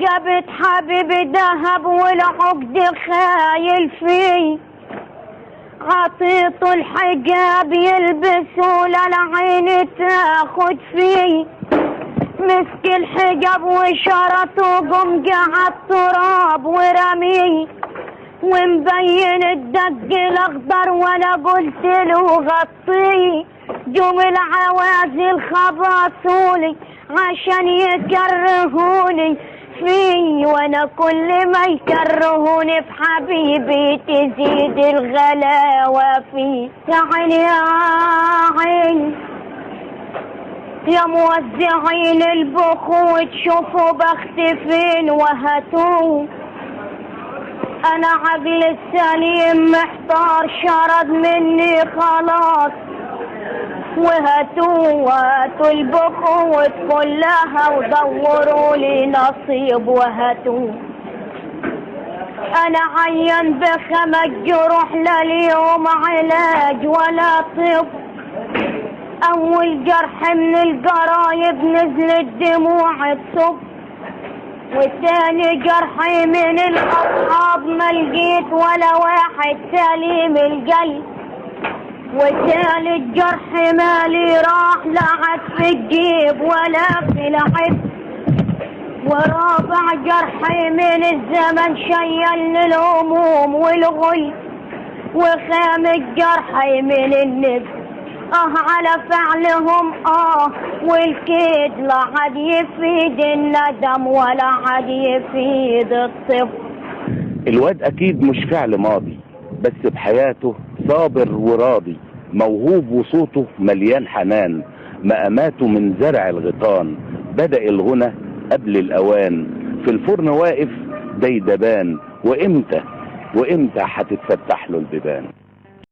جابت حبيبي دهب والعقد خايل فيه، عطيته الحجاب يلبسه للعين تاخد فيه، مسك الحجاب وشرطه قم قعد التراب ورميه، ومبين الدق الاخضر وانا قلت له غطيه، جم العوازل خبطولي عشان يكرهوني فيه، وانا كل ما يكرهوني في حبيبي تزيد الغلاوة فيه. يا عيني يا عيني يا موزعين البخو تشوفوا بختي فين وهاتوه، انا عقل السليم محتار شرد مني خلاص، وهاتوا البخوة كلها ودوروا لي نصيب وهاتوا. انا عين بخمس جروح لليوم علاج ولا طب، اول جرح من القرايب نزلت دموع تصب، والتاني جرحي من الاصحاب ما لقيت ولا واحد سليم القلب، والثالث جرح مالي راح لا عاد في الجيب ولا في العب، ورابع جرحي من الزمن شيلني الهموم والغل، وخامس جرحي من النفس على فعلهم والكيد لا عاد يفيد الندم ولا عاد يفيد الطب. الواد اكيد مش فعل ماضي، بس بحياته صابر وراضي، موهوب وصوته مليان حنان، مقاماته من زرع الغيطان، بدأ الغنى قبل الأوان، في الفرن واقف ديدبان، وإمتى هتتفتح له البيبان.